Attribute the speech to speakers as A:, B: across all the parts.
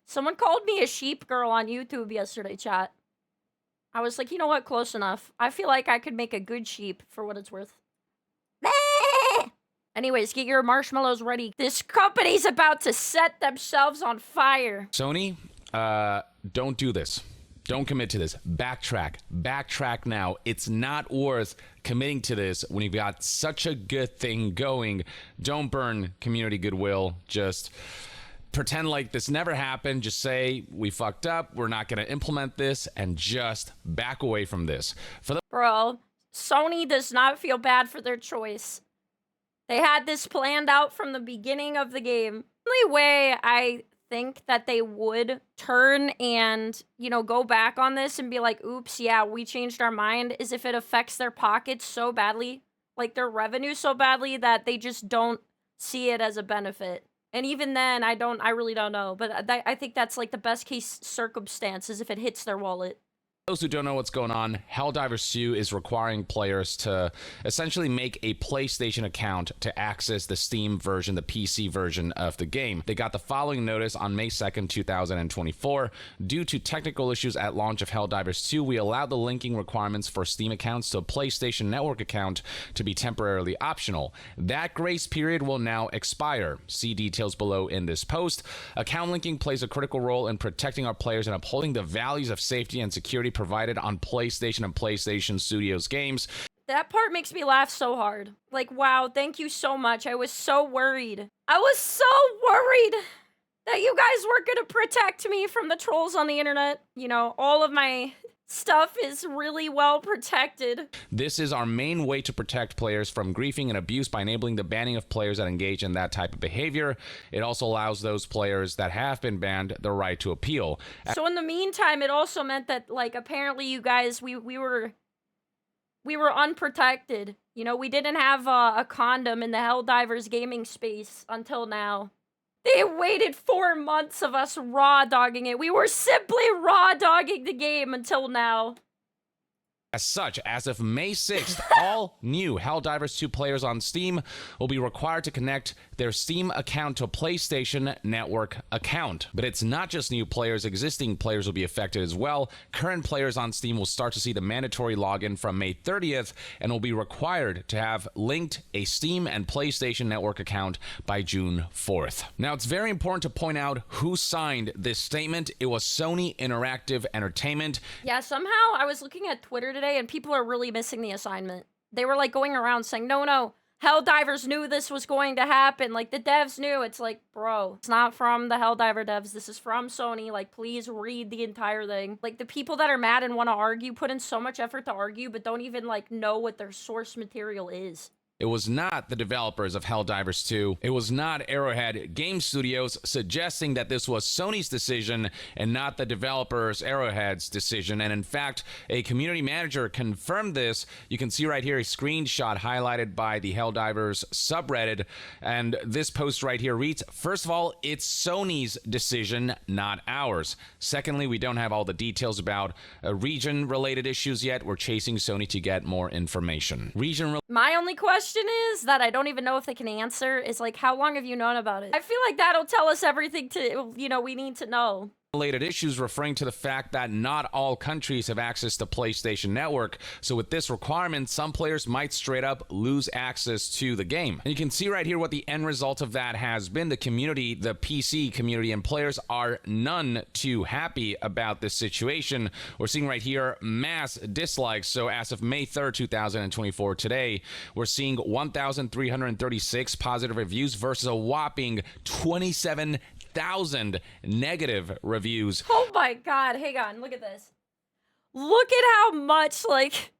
A: Someone called me a sheep girl on YouTube yesterday, chat. I was like, you know what? Close enough. I feel like I could make a good sheep for what it's worth. Anyways, get your marshmallows ready. This company's about to set themselves on fire.
B: Sony, don't do this. Don't commit to this. Backtrack. Backtrack now. It's not worth committing to this when you've got such a good thing going. Don't burn community goodwill. Just pretend like this never happened. Just say, we fucked up. We're not going to implement this, and just back away from this.
A: Bro, Sony does not feel bad for their choice. They had this planned out from the beginning of the game. The only way I think that they would turn and, you know, go back on this and be like, oops, yeah, we changed our mind, is if it affects their pockets so badly, like their revenue so badly, that they just don't see it as a benefit. And even then, I really don't know. But I think that's like the best case circumstance, is if it hits their wallet.
B: Those who don't know what's going on, Helldivers 2 is requiring players to essentially make a PlayStation account to access the Steam version, the PC version of the game. They got the following notice on May 2nd, 2024. Due to technical issues at launch of Helldivers 2, we allowed the linking requirements for Steam accounts to a PlayStation Network account to be temporarily optional. That grace period will now expire. See details below in this post. Account linking plays a critical role in protecting our players and upholding the values of safety and security provided on PlayStation and PlayStation Studios games.
A: That part makes me laugh so hard. Like, wow, thank you so much. I was so worried. I was so worried that you guys were gonna protect me from the trolls on the internet. You know, all of my stuff is really well protected.
B: This is our main way to protect players from griefing and abuse by enabling the banning of players that engage in that type of behavior. It also allows those players that have been banned the right to appeal.
A: So in the meantime, it also meant that, like, apparently you guys, we were unprotected. You know, we didn't have a condom in the Helldivers gaming space until now. They waited 4 months of us raw dogging it. We were simply raw dogging the game until now.
B: As such, as of May 6th, all new Helldivers 2 players on Steam will be required to connect their Steam account to a PlayStation Network account. But it's not just new players, existing players will be affected as well. Current players on Steam will start to see the mandatory login from May 30th and will be required to have linked a Steam and PlayStation Network account by June 4th. Now, it's very important to point out who signed this statement. It was Sony Interactive Entertainment.
A: Yeah, somehow I was looking at Twitter today and people are really missing the assignment. They were like going around saying, no, Helldivers knew this was going to happen. Like, the devs knew. It's like, bro, it's not from the Helldiver devs. This is from Sony. Like, please read the entire thing. Like, the people that are mad and want to argue put in so much effort to argue, but don't even, like, know what their source material is.
B: It was not the developers of Helldivers 2. It was not Arrowhead Game Studios suggesting that this was Sony's decision and not the developers Arrowhead's decision. And in fact, a community manager confirmed this. You can see right here a screenshot highlighted by the Helldivers subreddit. And this post right here reads, first of all, it's Sony's decision, not ours. Secondly, we don't have all the details about region-related issues yet. We're chasing Sony to get more information.
A: My only question is that I don't even know if they can answer is, like, how long have you known about it? I feel like that'll tell us everything we need to know.
B: Related issues referring to the fact that not all countries have access to PlayStation Network. So with this requirement, some players might straight up lose access to the game. And you can see right here what the end result of that has been. The community, the PC community and players are none too happy about this situation. We're seeing right here mass dislikes. So as of May 3rd, 2024, today, we're seeing 1,336 positive reviews versus a whopping 27,000 negative reviews.
A: Oh my god, hang on, look at this. Look at how much, like,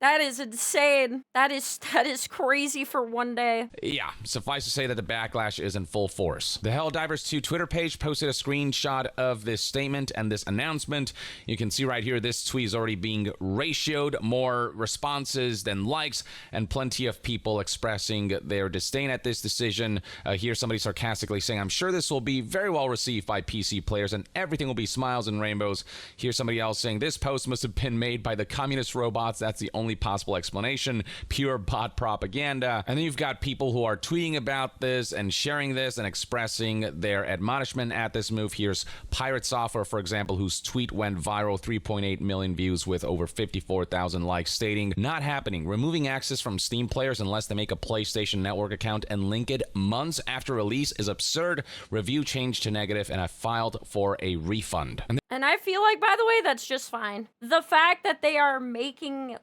A: that is insane. That is crazy for one day.
B: Yeah, suffice to say that the backlash is in full force. The Helldivers 2 Twitter page posted a screenshot of this statement and this announcement. You can see right here, this tweet is already being ratioed, more responses than likes, and plenty of people expressing their disdain at this decision. Here's somebody sarcastically saying, I'm sure this will be very well received by PC players and everything will be smiles and rainbows. Here's somebody else saying, this post must have been made by the communist robots. That's the only only possible explanation, pure bot propaganda. And then you've got people who are tweeting about this and sharing this and expressing their admonishment at this move. Here's Pirate Software, for example, whose tweet went viral, 3.8 million views with over 54,000 likes, stating, "Not happening. Removing access from Steam players unless they make a PlayStation Network account and link it months after release is absurd. Review changed to negative and I filed for a refund."
A: And I feel like, by the way, that's just fine. The fact that they are making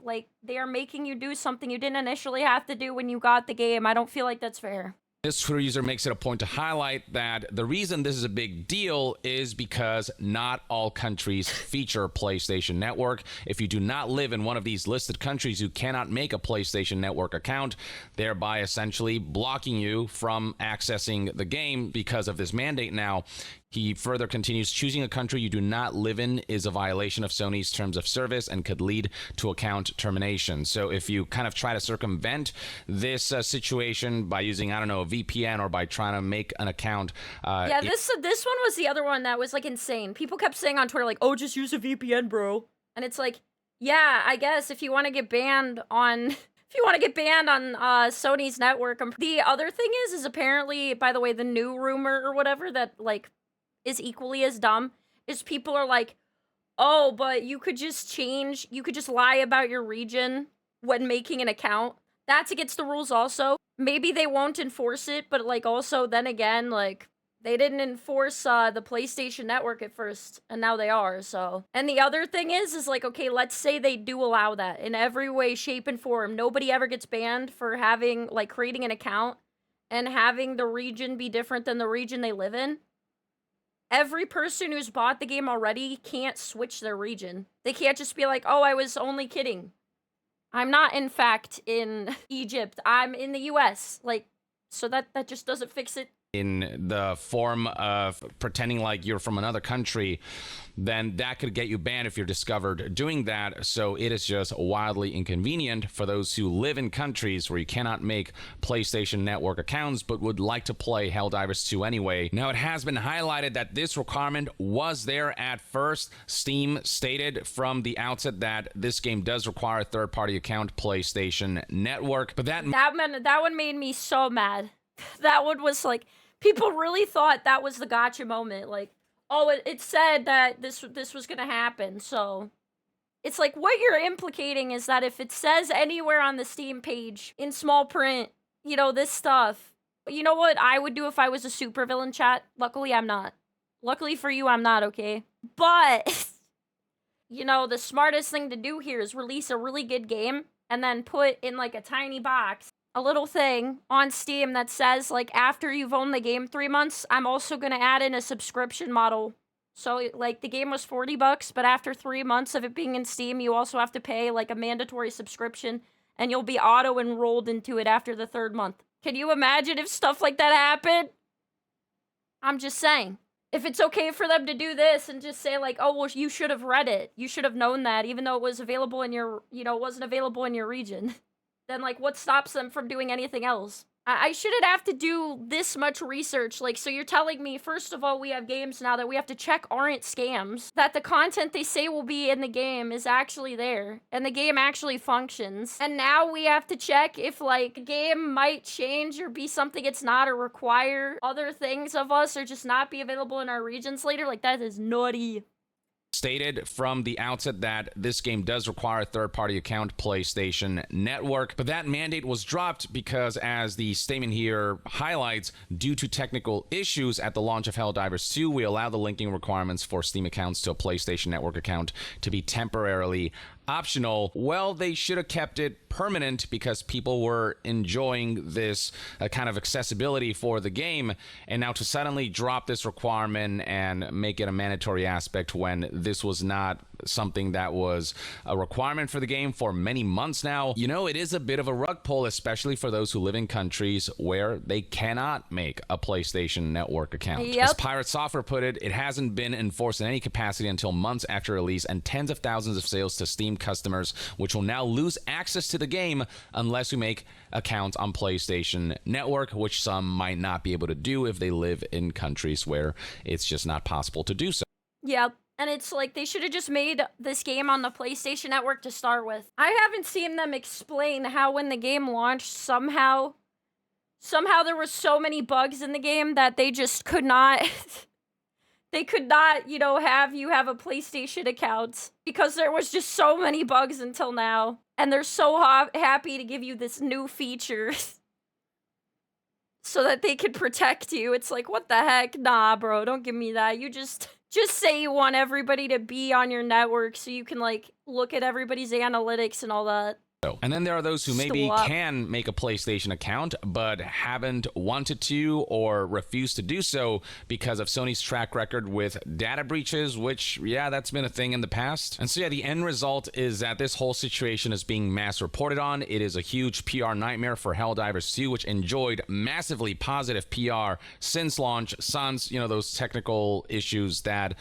A: you do something you didn't initially have to do when you got the game, I don't feel like that's fair.
B: This Twitter user makes it a point to highlight that the reason this is a big deal is because not all countries feature PlayStation Network. If you do not live in one of these listed countries, you cannot make a PlayStation Network account, thereby essentially blocking you from accessing the game because of this mandate now. He further continues, choosing a country you do not live in is a violation of Sony's terms of service and could lead to account termination. So if you kind of try to circumvent this situation by using, I don't know, a VPN or by trying to make an account.
A: This one was the other one that was like insane. People kept saying on Twitter like, "Oh, just use a VPN, bro." And it's like, yeah, I guess if you want to get banned on... If you want to get banned on Sony's network. The other thing is apparently, by the way, the new rumor or whatever that, like, is equally as dumb, is people are like, "Oh, but you could just lie about your region when making an account." That's against the rules also. Maybe they won't enforce it, but, like, also, then again, like, they didn't enforce the PlayStation Network at first, and now they are, so. And the other thing is like, okay, let's say they do allow that in every way, shape, and form. Nobody ever gets banned for having, like, creating an account and having the region be different than the region they live in. Every person who's bought the game already can't switch their region. They can't just be like, "Oh, I was only kidding. I'm not, in fact, in Egypt. I'm in the US." Like, so that just doesn't fix it.
B: In the form of pretending like you're from another country, then that could get you banned if you're discovered doing that. So it is just wildly inconvenient for those who live in countries where you cannot make PlayStation Network accounts but would like to play Helldivers 2 anyway. Now, it has been highlighted that this requirement was there at first. Steam stated from the outset that this game does require a third-party account, PlayStation Network, but that
A: one made me so mad. That one was like, people really thought that was the gotcha moment. Like, oh, it said that this was gonna happen, so. It's like, what you're implicating is that if it says anywhere on the Steam page, in small print, you know, this stuff. You know what I would do if I was a supervillain, chat? Luckily, I'm not. Luckily for you, I'm not, okay? But, you know, the smartest thing to do here is release a really good game and then put in, like, a tiny box a little thing on Steam that says, like, after you've owned the game 3 months, I'm also gonna add in a subscription model. So, like, the game was $40, but after 3 months of it being in Steam, you also have to pay, like, a mandatory subscription, and you'll be auto-enrolled into it after the 3rd month. Can you imagine if stuff like that happened? I'm just saying. If it's okay for them to do this and just say, like, "Oh, well, you should have read it. You should have known that, even though it was available in your, you know, wasn't available in your region." Then, like, what stops them from doing anything else? I shouldn't have to do this much research. Like, so you're telling me, first of all, we have games now that we have to check aren't scams, that the content they say will be in the game is actually there, and the game actually functions. And now we have to check if, like, the game might change or be something it's not, or require other things of us, or just not be available in our regions later. Like, that is naughty.
B: Stated from the outset that this game does require a third-party account, PlayStation Network, but that mandate was dropped because, as the statement here highlights, due to technical issues at the launch of Helldivers 2, we allow the linking requirements for Steam accounts to a PlayStation Network account to be temporarily optional. Well, they should have kept it permanent because people were enjoying this kind of accessibility for the game, and now to suddenly drop this requirement and make it a mandatory aspect when this was not something that was a requirement for the game for many months now, you know, it is a bit of a rug pull, especially for those who live in countries where they cannot make a PlayStation Network account.
A: Yep.
B: As Pirate Software put it, it hasn't been enforced in any capacity until months after release, and tens of thousands of sales to Steam customers, which will now lose access to the game unless we make accounts on PlayStation Network, which some might not be able to do if they live in countries where it's just not possible to do so.
A: Yep. And it's like they should have just made this game on the PlayStation Network to start with. I haven't seen them explain how when the game launched, somehow there were so many bugs in the game that they just could not they could not, you know, have you have a PlayStation account because there was just so many bugs until now. And they're so happy to give you this new feature so that they could protect you. It's like, what the heck? Nah, bro, don't give me that. You just say you want everybody to be on your network so you can, like, look at everybody's analytics and all that.
B: And then there are those who maybe can make a PlayStation account, but haven't wanted to or refused to do so because of Sony's track record with data breaches, which, yeah, that's been a thing in the past. And so, yeah, the end result is that this whole situation is being mass reported on. It is a huge PR nightmare for Helldivers 2, which enjoyed massively positive PR since launch. Sans, you know, those technical issues that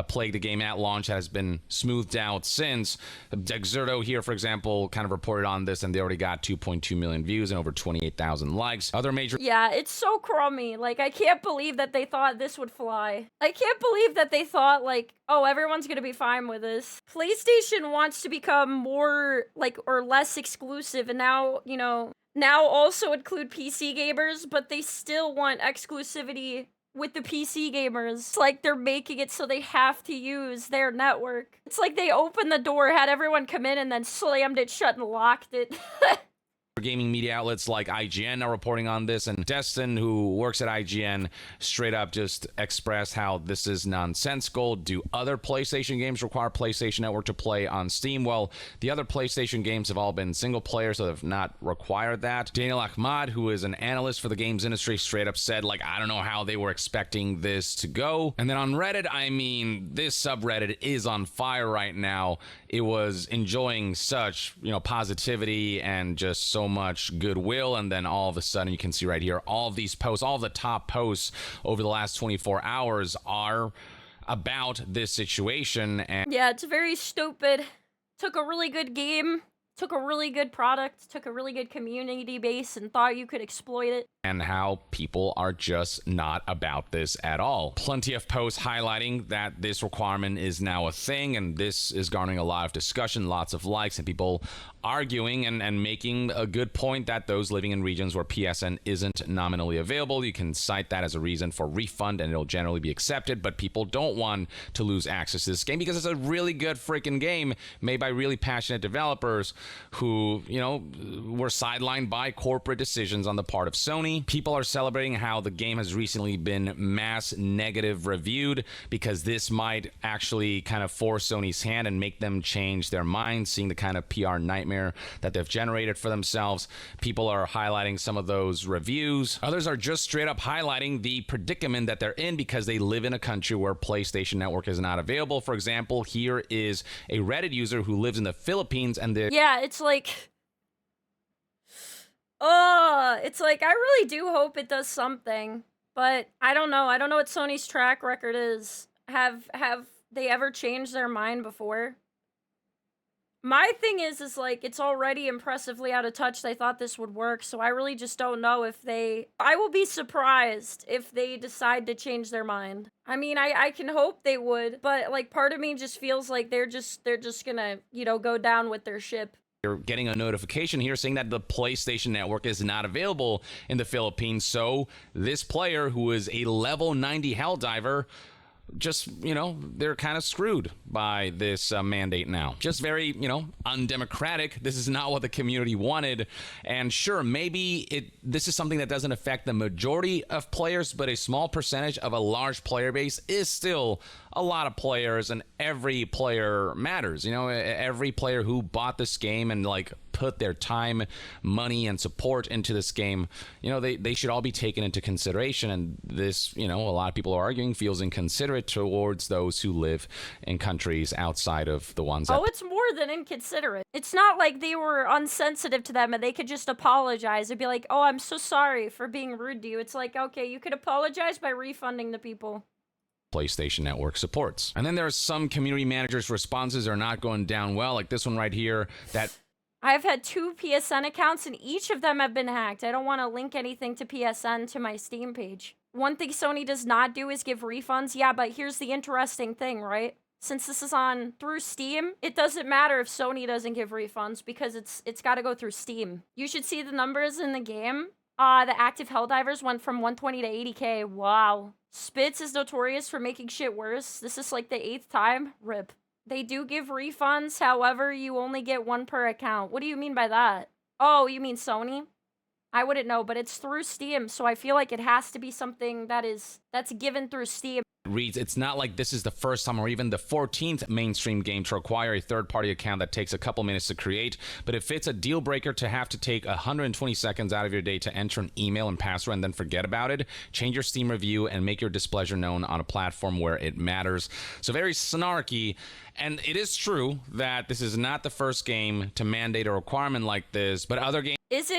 B: plagued the game at launch has been smoothed out since. Dexerto here, for example, kind of reported on this, and they already got 2.2 million views and over 28,000 likes. Other major...
A: Yeah, it's so crummy. Like, I can't believe that they thought this would fly. I can't believe that they thought, like, oh, everyone's gonna be fine with this. PlayStation wants to become more, like, or less exclusive, and now, you know, now also include PC gamers, but they still want exclusivity with the PC gamers. It's like they're making it so they have to use their network. It's like they opened the door, had everyone come in, and then slammed it shut and locked it.
B: Gaming media outlets like IGN are reporting on this, and Destin, who works at IGN, straight up just expressed how this is nonsensical. Do other PlayStation games require PlayStation Network to play on Steam? Well, the other PlayStation games have all been single player, so they've not required that. Daniel Ahmad, who is an analyst for the games industry, straight up said, like, I don't know how they were expecting this to go. And then on Reddit, I mean, this subreddit is on fire right now. It was enjoying such, you know, positivity and just so much goodwill, and then all of a sudden you can see right here all of these posts, all of the top posts over the last 24 hours are about this situation. And
A: yeah, it's very stupid. Took a really good game, took a really good product, took a really good community base, and thought you could exploit it.
B: And how people are just not about this at all. Plenty of posts highlighting that this requirement is now a thing, and this is garnering a lot of discussion, lots of likes, and people arguing and making a good point that those living in regions where PSN isn't nominally available, you can cite that as a reason for refund and it'll generally be accepted, but people don't want to lose access to this game because it's a really good freaking game made by really passionate developers who, you know, were sidelined by corporate decisions on the part of Sony. People are celebrating how the game has recently been mass negative reviewed because this might actually kind of force Sony's hand and make them change their mind, seeing the kind of PR nightmare that they've generated for themselves. People are highlighting some of those reviews. Others are just straight up highlighting the predicament that they're in because they live in a country where PlayStation Network is not available. For example, here is a Reddit user who lives in the Philippines, and
A: yeah, it's like, it's like, I really do hope it does something, but I don't know. I don't know what Sony's track record is. Have they ever changed their mind before? My thing is like, it's already impressively out of touch. They thought this would work, so I really just don't know if I will be surprised if they decide to change their mind. I mean, I can hope they would, but, like, part of me just feels like they're just gonna, you know, go down with their ship.
B: You're getting a notification here saying that the PlayStation Network is not available in the Philippines, so this player, who is a level 90 Helldiver, just, you know, they're kind of screwed by this mandate now. Just very, you know, undemocratic. This is not what the community wanted. And sure, maybe this is something that doesn't affect the majority of players, but a small percentage of a large player base is still a lot of players, and every player matters. You know, every player who bought this game and, like, put their time, money, and support into this game, you know, they should all be taken into consideration. And this, you know, a lot of people are arguing, feels inconsiderate towards those who live in countries outside of the ones that...
A: Oh, it's more than inconsiderate. It's not like they were unsensitive to them and they could just apologize and be like, oh, I'm so sorry for being rude to you. It's like, okay, you could apologize by refunding the people
B: PlayStation Network supports. And then there's some community managers' responses are not going down well, like this one right here, that...
A: I've had 2 PSN accounts and each of them have been hacked. I don't want to link anything to PSN to my Steam page. One thing Sony does not do is give refunds. Yeah, but here's the interesting thing, right? since this is on through Steam, it doesn't matter if Sony doesn't give refunds because it's got to go through Steam. You should see the numbers in the game. The active Helldivers went from 120 to 80k. Wow. Spitz is notorious for making shit worse. This is like the 8th time. RIP. They do give refunds, however, you only get 1 per account. What do you mean by that? Oh, you mean Sony? I wouldn't know, but it's through Steam, so I feel like it has to be something that's given through Steam.
B: Reads, it's not like this is the first time or even the 14th mainstream game to require a third-party account that takes a couple minutes to create, but if it's a deal breaker to have to take 120 seconds out of your day to enter an email and password and then forget about it, change your Steam review and make your displeasure known on a platform where it matters. So very snarky, and it is true that this is not the first game to mandate a requirement like this, but other games...
A: Is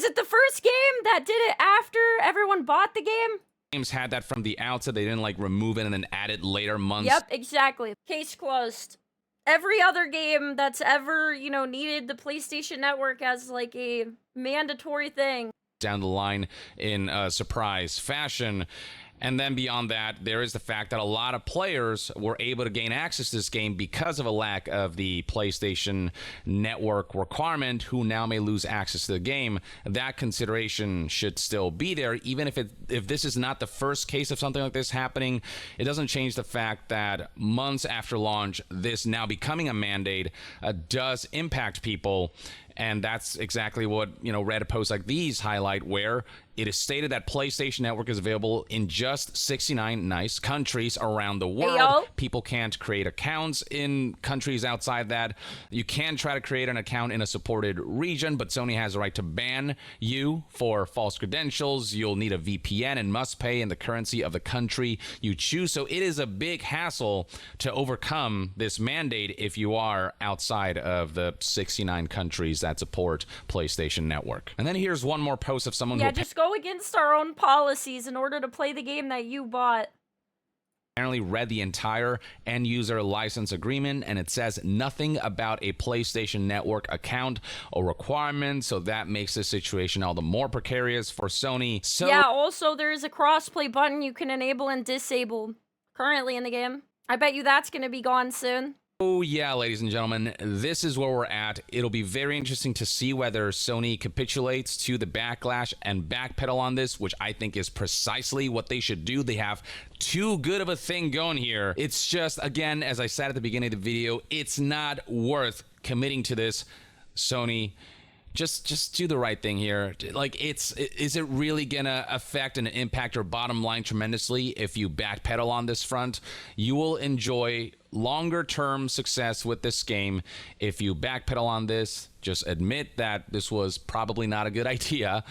A: it the first game that did it after everyone bought the game?
B: Games had that from the outset. They didn't like remove it and then add it later months.
A: Yep, exactly. Case closed. Every other game that's ever, needed the PlayStation Network as like a mandatory thing
B: down the line in surprise fashion. And then beyond that, there is the fact that a lot of players were able to gain access to this game because of a lack of the PlayStation Network requirement, who now may lose access to the game. That consideration should still be there, even if this is not the first case of something like this happening. It doesn't change the fact that months after launch, this now becoming a mandate does impact people. And that's exactly what, Reddit posts like these highlight, where it is stated that PlayStation Network is available in just 69 nice countries around the world.
A: Ayo.
B: People can't create accounts in countries outside that. You can try to create an account in a supported region, but Sony has the right to ban you for false credentials. You'll need a VPN and must pay in the currency of the country you choose. So it is a big hassle to overcome this mandate if you are outside of the 69 countries that support PlayStation Network. And then here's one more post of someone who
A: just go against our own policies in order to play the game that you bought.
B: apparently read the entire end user license agreement, and it says nothing about a PlayStation Network account or requirement, so that makes the situation all the more precarious for Sony. So
A: yeah, also there is a crossplay button you can enable and disable currently in the game. I bet you that's going to be gone soon.
B: Oh yeah, ladies and gentlemen, this is where we're at. It'll be very interesting to see whether Sony capitulates to the backlash and backpedal on this, which I think is precisely what they should do. They have too good of a thing going here. It's just, again, as I said at the beginning of the video, it's not worth committing to this, Sony. Just do the right thing here. Like, is it really gonna affect and impact your bottom line tremendously if you backpedal on this front? You will enjoy longer term success with this game if you backpedal on this. Just admit that this was probably not a good idea,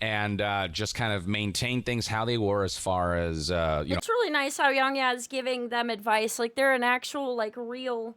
B: and just kind of maintain things how they were as far as
A: It's really nice how YongYea is giving them advice. Like, they're an actual, like, real...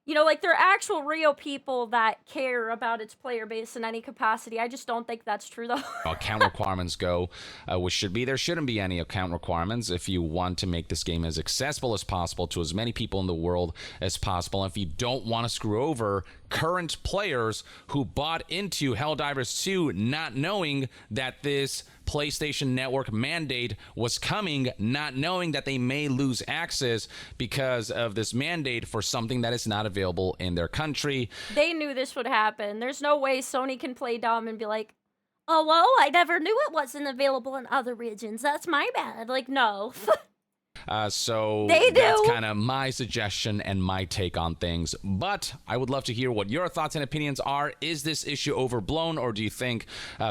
A: like, they're actual real people that care about its player base in any capacity. I just don't think that's true, though.
B: account requirements go, which should be, there shouldn't be any account requirements if you want to make this game as accessible as possible to as many people in the world as possible. And if you don't want to screw over current players who bought into Helldivers 2 not knowing that this PlayStation Network mandate was coming, not knowing that they may lose access because of this mandate for something that is not available in their country.
A: They knew this would happen. There's no way Sony can play dumb and be like, oh, well, I never knew it wasn't available in other regions. That's my bad. Like, no.
B: So
A: they do.
B: That's kind of my suggestion and my take on things. But I would love to hear what your thoughts and opinions are. Is this issue overblown, or do you think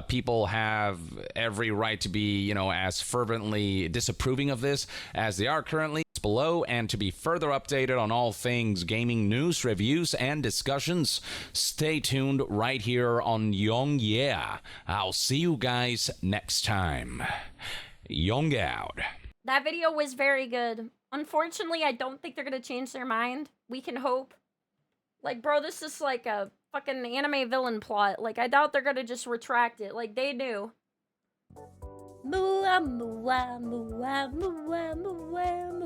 B: people have every right to be, as fervently disapproving of this as they are currently? Below, and to be further updated on all things gaming news, reviews, and discussions, stay tuned right here on YongYea. I'll see you guys next time. Yong out.
A: That video was very good. Unfortunately, I don't think they're gonna change their mind. We can hope. Like, bro, this is like a fucking anime villain plot. Like, I doubt they're gonna just retract it. Like, they knew. Mua, mua, mua, mua, mua, mua.